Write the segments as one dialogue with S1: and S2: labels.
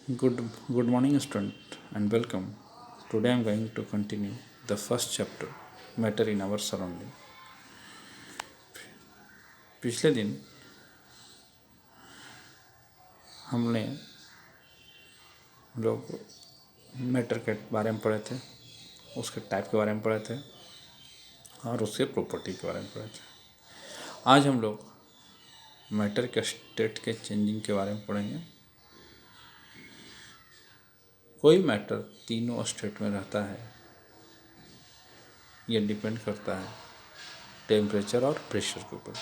S1: Good morning, student, and welcome. Today I am going to continue the first chapter, Matter in Our Surrounding. पिछले दिन हमने लोग matter के बारे में पढ़े थे, उसके टाइप के बारे में पढ़े थे और उसके प्रॉपर्टी के बारे में पढ़े थे। आज हम लोग मैटर के स्टेट के चेंजिंग के बारे में पढ़ेंगे। कोई मैटर तीनों स्टेट में रहता है, ये डिपेंड करता है टेम्परेचर और प्रेशर के ऊपर।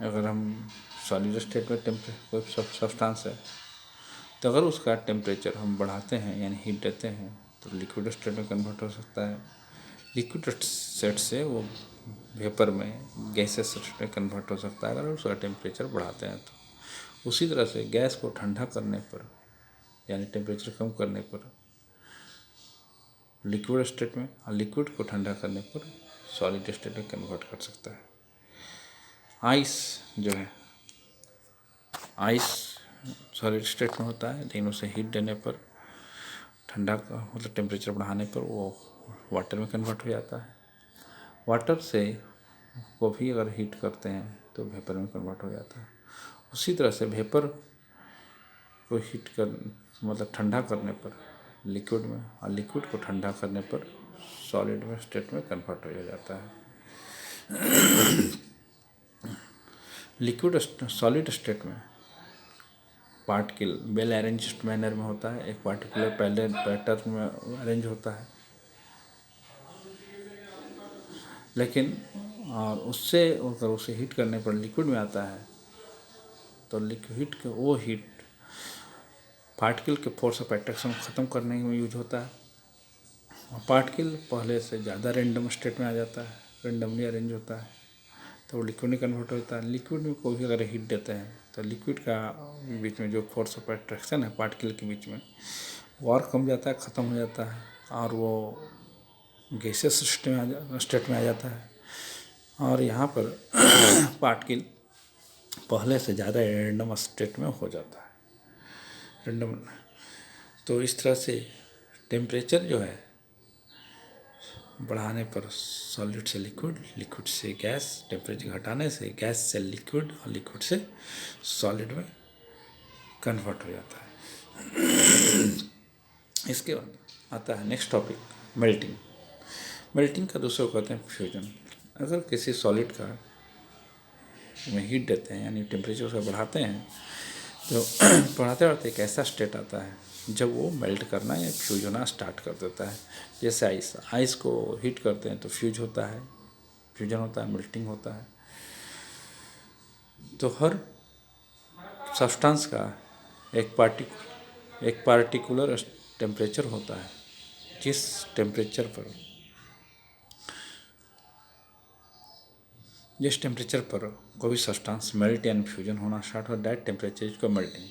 S1: अगर हम सॉलिड स्टेट में कोई सब्सटेंस है तो अगर उसका टेम्परेचर हम बढ़ाते हैं यानी हीट देते हैं तो लिक्विड स्टेट में कन्वर्ट हो सकता है। लिक्विड स्टेट से वो वेपर में गैसेस स्टेट में कन्वर्ट हो सकता है अगर उसका टेम्परेचर बढ़ाते हैं तो। उसी तरह से गैस को ठंडा करने पर यानी टेम्परेचर कम करने पर लिक्विड स्टेट में और लिक्विड को ठंडा करने पर सॉलिड स्टेट में कन्वर्ट कर सकता है। आइस जो है, आइस सॉलिड स्टेट में होता है लेकिन उसे हीट देने पर ठंडा मतलब टेम्परेचर बढ़ाने पर वो वाटर में कन्वर्ट हो जाता है। वाटर से को भी अगर हीट करते हैं तो वेपर में कन्वर्ट हो जाता है। उसी तरह से वेपर को हीट कर मतलब ठंडा करने पर लिक्विड में और लिक्विड को ठंडा करने पर सॉलिड में स्टेट में कन्वर्ट हो जाता है। लिक्विड सॉलिड स्टेट में पार्टिकल वेल अरेंज्ड मैनर में होता है, एक पार्टिकुलर पैटर्न में अरेंज होता है। लेकिन और उससे अगर उसे हीट करने पर लिक्विड में आता है तो लिक्विड के वो हीट पार्टिकल के फोर्स ऑफ अट्रैक्शन को ख़त्म करने में यूज होता है और पार्टिकल पहले से ज़्यादा रेंडम स्टेट में आ जाता है, रेंडमली अरेंज होता है तो वो लिक्विड में कन्वर्ट होता है। लिक्विड में कोई भी अगर हीट देते हैं तो लिक्विड का बीच में जो फोर्स ऑफ अट्रैक्शन है पार्टिकल के बीच में वो और कम जाता है, ख़त्म हो जाता है और वो गैसेस स्टेट में आ जाता है। और यहाँ पर पार्टिकल पहले से ज़्यादा रेंडम स्टेट में हो जाता है, रेंडम। तो इस तरह से टेम्परेचर जो है बढ़ाने पर सॉलिड से लिक्विड, लिक्विड से गैस, टेम्परेचर घटाने से गैस से लिक्विड और लिक्विड से सॉलिड में कन्वर्ट हो जाता है। इसके बाद आता है नेक्स्ट टॉपिक, मेल्टिंग। मेल्टिंग का दूसरा को कहते हैं फ्यूजन। अगर किसी सॉलिड का में हीट देते हैं यानी टेम्परेचर उसका बढ़ाते हैं तो बढ़ाते बढ़ाते एक ऐसा स्टेट आता है जब वो मेल्ट करना या फ्यूज होना स्टार्ट कर देता है। जैसे आइस को हीट करते हैं तो फ्यूज होता है, फ्यूजन होता है, मेल्टिंग होता है। तो हर सब्सटेंस का एक पार्टिकुलर टेम्परेचर होता है जिस टेम्परेचर पर कोई सब्सटेंस मेल्ट एंड फ्यूजन होना स्टार्ट हो, that temperature is called melting.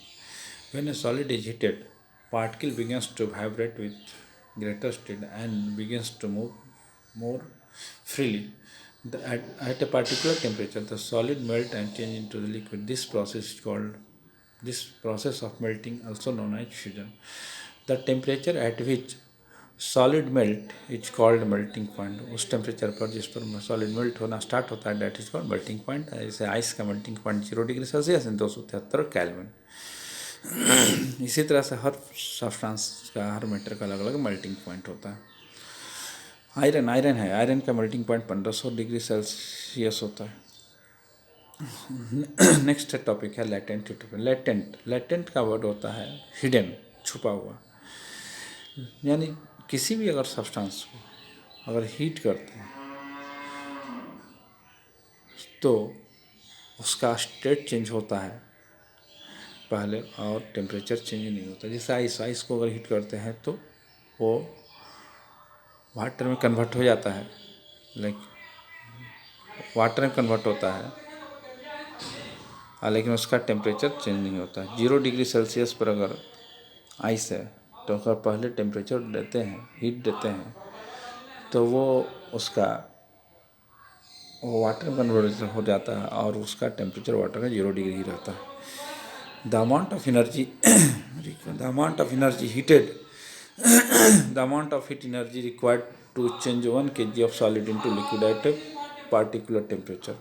S1: When a solid is heated, particle begins to vibrate with greater speed and begins to move more freely. At a particular temperature, the solid melt and change into the liquid. This process of melting, also known as fusion. The temperature at which solid melt is called melting point. उस temperature पर जिस पर solid melt होना start होता है that is called melting point. जैसे ice का melting point 0 degree Celsius 273 kelvin. इसी तरह से हर सब्सटेंस का, हर मैटर का अलग अलग मेल्टिंग पॉइंट होता है। आयरन का मेल्टिंग पॉइंट 1500 डिग्री सेल्सियस होता है। नेक्स्ट टॉपिक है लेटेंट। लेटेंट का वर्ड होता है हिडन, छुपा हुआ। यानी किसी भी अगर सब्सटेंस को अगर हीट करते हैं तो उसका स्टेट चेंज होता है पहले और टेम्परेचर चेंज नहीं होता। जैसे आइस को अगर हीट करते हैं तो वो वाटर में कन्वर्ट हो जाता है, वाटर में कन्वर्ट होता है लेकिन उसका टेम्परेचर चेंज नहीं होता। 0 डिग्री सेल्सियस पर अगर आइस है तो अगर पहले टेम्परेचर देते हैं, हीट देते हैं तो वो उसका वाटर में कन्वर्ट हो जाता है और उसका टेम्परेचर वाटर का 0 डिग्री ही रहता है। the amount of energy the amount of energy heated the amount of heat energy required to change 1 kg of solid into liquid at a particular temperature.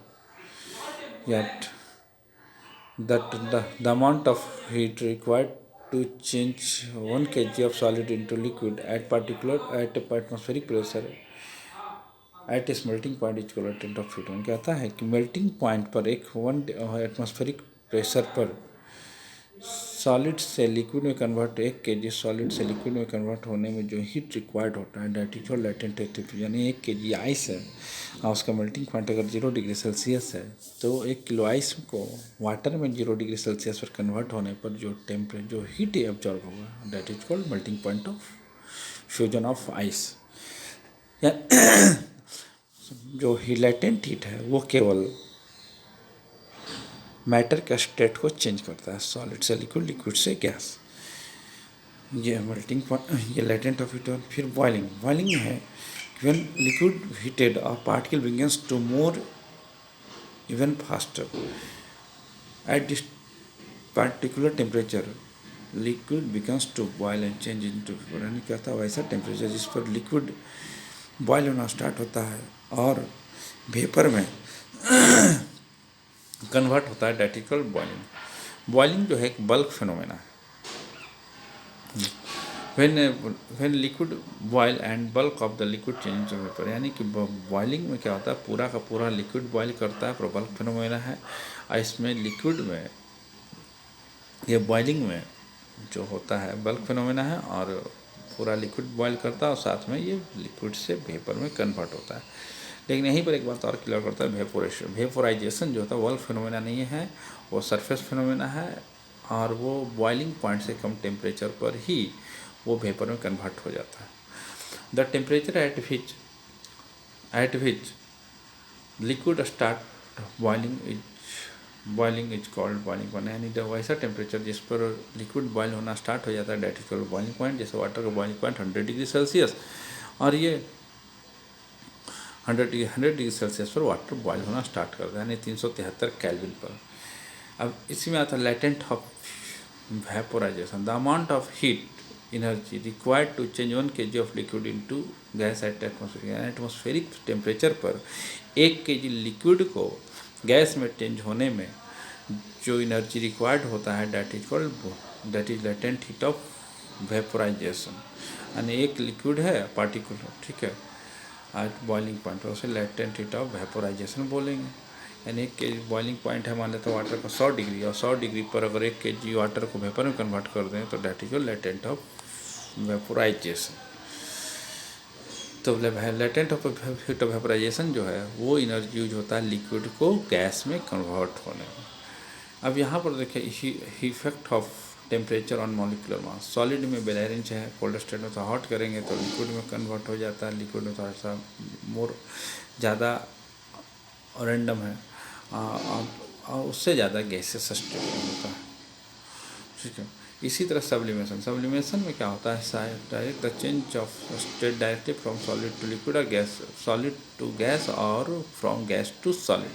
S1: Yet the amount of heat required to change 1 kg of solid into liquid at atmospheric pressure at its melting point is equal to of heat. कहता है कि melting point पर एक 1 atmospheric pressure पर solid से liquid में convert 1 kg solid से liquid में कन्वर्ट होने में जो हीट रिक्वायर्ड होता है that is called latent heat, यानी 1 kg आइस है और उसका मेल्टिंग पॉइंट अगर 0 डिग्री सेल्सियस है तो 1 किलो आइस को वाटर में 0 डिग्री सेल्सियस पर कन्वर्ट होने पर जो हीट एब्जॉर्ब होगा that is called melting point of fusion of ice. जो ही लेटेंट हीट है वो केवल मैटर का स्टेट को चेंज करता है, सॉलिड से लिक्विड, लिक्विड से गैस। ये मेल्टिंग पॉइंट, ये लेटेंट ऑफ हीट। फिर बॉइलिंग। बॉइलिंग है व्हेन लिक्विड हीटेड और particle begins to move even faster at this particular temperature liquid becomes to boil and change into vapour. यानी क्या था, वैसा टेम्परेचर जिस पर लिक्विड बॉयल होना स्टार्ट होता है और वेपर में कन्वर्ट होता है, that is called boiling. Boiling जो है एक बल्क फिनोमेना है। When liquid boil and bulk of the liquid change to vapour, यानी कि बॉइलिंग में क्या होता है, पूरा का पूरा लिक्विड बॉयल करता है, बल्क फिनोमेना है। और इसमें लिक्विड में, ये बॉइलिंग में जो होता है बल्क फिनोमेना है और पूरा लिक्विड बॉयल करता है और साथ में ये लिक्विड से वेपर में कन्वर्ट होता है। लेकिन यहीं पर एक बात और क्लियर करता है, वेपोरेशन। वेपोराइजेशन जो होता है बल्क फिनोमेना नहीं है, वो सरफेस फिनोमेना है और वो बॉइलिंग पॉइंट से कम टेम्परेचर पर ही वो वेपर में कन्वर्ट हो जाता है। The temperature at which liquid start boiling is called boiling point, यानी जब वैसा टेम्परेचर जिस पर लिक्विड बॉयल होना स्टार्ट हो जाता है that is called boiling point. जैसे वाटर का बॉइलिंग पॉइंट 100 डिग्री सेल्सियस, और ये 100 डिग्री सेल्सियस पर वाटर बॉयल होना स्टार्ट करता है, यानी 373 केल्विन पर। अब इसी में आता है latent of vaporisation. The amount of heat energy required to change 1 kg of liquid into gas at atmospheric temperature पर 1 kg लिक्विड को गैस में चेंज होने में जो एनर्जी रिक्वायर्ड होता है that is latent heat of vaporisation. यानी एक लिक्विड है पार्टिकुलर, ठीक है, एट बॉइलिंग पॉइंट, उसे लेटेंट हीट ऑफ वेपोराइजेशन बोलेंगे। यानी 1 kg बॉइलिंग पॉइंट है, मान लेते हैं वाटर का 100 डिग्री, और 100 डिग्री पर अगर 1 kg वाटर को वेपर में कन्वर्ट कर दें तो that is latent of vaporisation. तो latent of heat of vaporisation जो है वो एनर्जी यूज होता है लिक्विड को गैस में कन्वर्ट होने में। अब यहाँ पर देखिए effect of temperature on molecular mass. Solid में बेलेरेंस है, कोल्ड स्टेट में तो हॉट करेंगे तो लिक्विड में कन्वर्ट हो जाता है, लिक्विड में थोड़ा सा मोर ज़्यादा रैंडम है और उससे ज़्यादा गैसेस स्टेट होता है, ठीक है। इसी तरह सब्लिमेशन में क्या होता है, direct the change of state directly from solid to liquid और गैस, सॉलिड टू गैस और फ्रॉम गैस टू सॉलिड,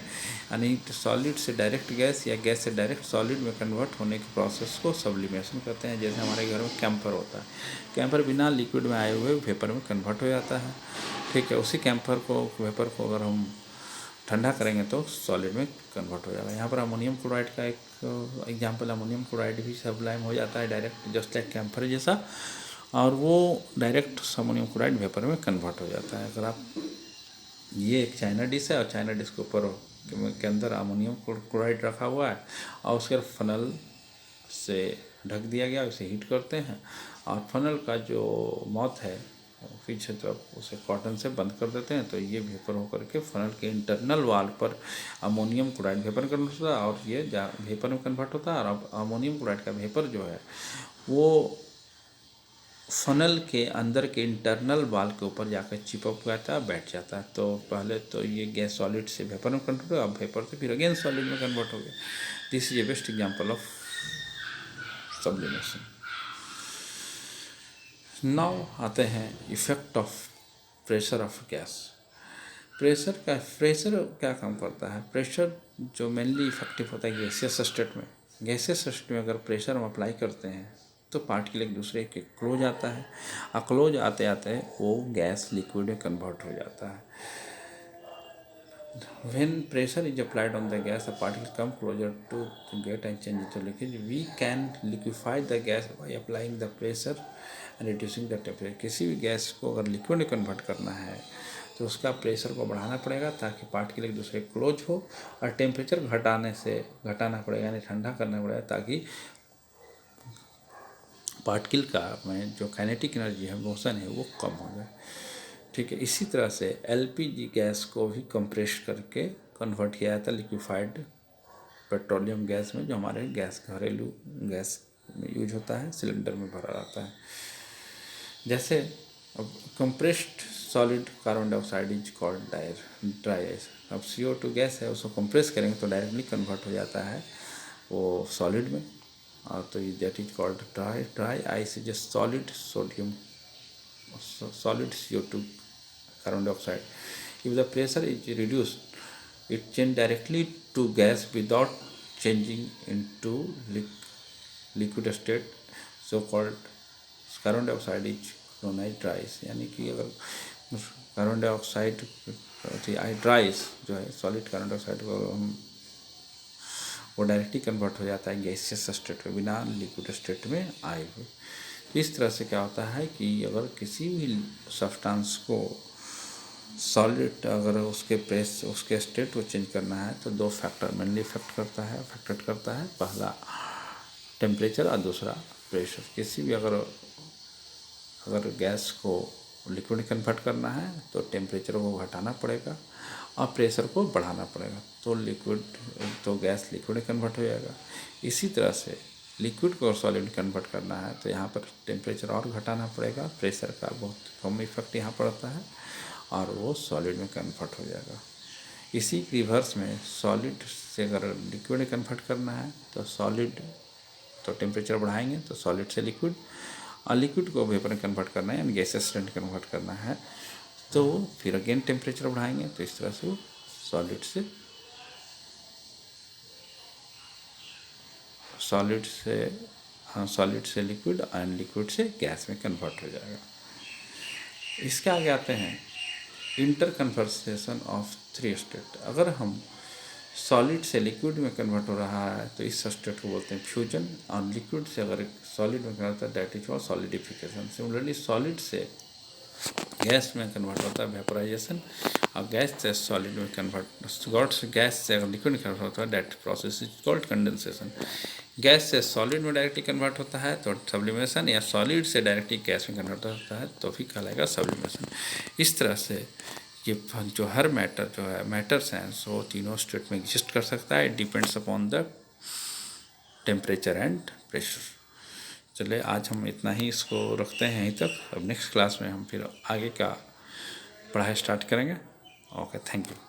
S1: यानी सॉलिड से डायरेक्ट गैस या गैस से डायरेक्ट सॉलिड में कन्वर्ट होने के प्रोसेस को सब्लिमेशन कहते हैं। जैसे हमारे घर में कैंपर होता है, कैंपर बिना लिक्विड में आए हुए वेपर में कन्वर्ट हो जाता है, ठीक है। उसी कैंपर को, वेपर को अगर हम ठंडा करेंगे तो सॉलिड में कन्वर्ट हो जाएगा। यहाँ पर अमोनियम क्लोराइड का एक एग्जांपल, अमोनियम क्लोराइड भी सब्लाइम हो जाता है डायरेक्ट, जस्ट लाइक कैंफर जैसा, और वो डायरेक्ट अमोनियम क्लोराइड वेपर में कन्वर्ट हो जाता है। अगर आप, ये एक चाइना डिश है और चाइना डिश के ऊपर के अंदर अमोनियम क्लोराइड रखा हुआ है और उसके फनल से ढक दिया गया, उसे हीट करते हैं और फनल का जो माउथ है पीछे तरफ उसे कॉटन से बंद कर देते हैं, तो ये वेपर होकर के फनल के इंटरनल वाल पर अमोनियम क्लोराइड वेपर कन्वर्ट होता है और ये वेपर में कन्वर्ट होता है। और अब अमोनियम क्लोराइड का वेपर जो है वो फनल के अंदर के इंटरनल वाल के ऊपर जाकर चिपक जाता है, बैठ जाता है। तो पहले तो ये गैस सॉलिड से वेपर में कन्वर्ट हुआ, अब वेपर से फिर अगेन सॉलिड में कन्वर्ट हो गया। This is a best example of sublimation. Now आते हैं effect of pressure of gas. Pressure क्या काम करता है? प्रेशर जो मेनली इफेक्टिव होता है गैसियस स्टेट में, गैसेस सिस्टम में अगर प्रेशर हम अप्लाई करते हैं तो पार्टिकल एक दूसरे के क्लोज आता है, और क्लोज आते आते वो गैस लिक्विड में कन्वर्ट हो जाता है। When pressure is applied on the gas, a particle come closer to get and change into liquid. We can liquefy the gas by applying the pressure and reducing the temperature. किसी भी gas को अगर liquid में convert करना है तो उसका pressure को बढ़ाना पड़ेगा ताकि पार्टिकल एक दूसरे क्लोज हो, और टेम्परेचर घटाना पड़ेगा, यानी ठंडा करना पड़ेगा ताकि पार्टिकल का में जो काइनेटिक एनर्जी है, मोशन है, वो कम हो जाए। ठीक है, इसी तरह से एलपीजी गैस को भी कंप्रेस करके कन्वर्ट किया जाता है लिक्विफाइड पेट्रोलियम गैस में, जो हमारे गैस घरेलू गैस में यूज होता है, सिलेंडर में भरा रहता है। जैसे अब compressed solid carbon dioxide is called dry ice. अब CO2 गैस है, उसको कंप्रेस करेंगे तो डायरेक्टली कन्वर्ट हो जाता है वो सॉलिड में, और तो that is called dry ice is a solid CO2 carbon dioxide. If the pressure is reduced, it change directly to gas without changing into liquid state, so called carbon dioxide is known as Dryas. यानी कि अगर carbon dioxide Dryas जो है solid carbon dioxide को हम वो directly convert हो जाता है गैसियस स्टेट में बिना लिक्विड स्टेट में आए हुए। तो इस तरह से क्या होता है कि अगर किसी भी सब्सटेंस को सॉलिड अगर उसके स्टेट को चेंज करना है तो दो फैक्टर मेनली अफेक्टेड करता है। पहला टेम्परेचर और दूसरा प्रेशर। किसी भी अगर गैस को लिक्विड कन्वर्ट करना है तो टेम्परेचर को घटाना पड़ेगा और प्रेशर को बढ़ाना पड़ेगा, तो गैस लिक्विड कन्वर्ट हो जाएगा। इसी तरह से लिक्विड को सॉलिड कन्वर्ट करना है तो यहाँ पर टेम्परेचर और घटाना पड़ेगा, प्रेशर का बहुत कम इफेक्ट यहाँ पड़ता है और वो सॉलिड में कन्वर्ट हो जाएगा। इसी रिवर्स में सॉलिड से अगर लिक्विड कन्वर्ट करना है तो टेम्परेचर बढ़ाएंगे तो सॉलिड से लिक्विड, और लिक्विड को वेपर में कन्वर्ट करना है यानी गैसेस में कन्वर्ट करना है तो फिर अगेन टेम्परेचर बढ़ाएंगे। तो इस तरह से सॉलिड से लिक्विड एंड लिक्विड से गैस में कन्वर्ट हो जाएगा। इसके आगे आते हैं इंटर कन्वर्सेशन ऑफ 3 स्टेट। अगर हम सॉलिड से लिक्विड में कन्वर्ट हो रहा है तो इस स्टेट को बोलते हैं फ्यूजन, और लिक्विड से अगर सॉलिड में कन्वर्ट होता है that is solidification. Similarly solid से गैस में कन्वर्ट होता है वेपोराइजेशन, और गैस से सॉलिड में गैस से अगर लिक्विड में कन्वर्ट होता है that process is called condensation. Gas से सॉलिड में डायरेक्टली कन्वर्ट होता है तो सब्लिमेशन, या सॉलिड से डायरेक्टली गैस में कन्वर्ट होता है तो भी कहलाएगा सब्लिमेशन। इस तरह से ये जो हर मैटर्स हैं वो तीनों स्टेट में एग्जिस्ट कर सकता है। It depends upon the temperature and pressure. चलिए आज हम इतना ही इसको रखते हैं यहीं तक। अब नेक्स्ट क्लास में हम फिर आगे का पढ़ाई स्टार्ट करेंगे। Okay, thank you.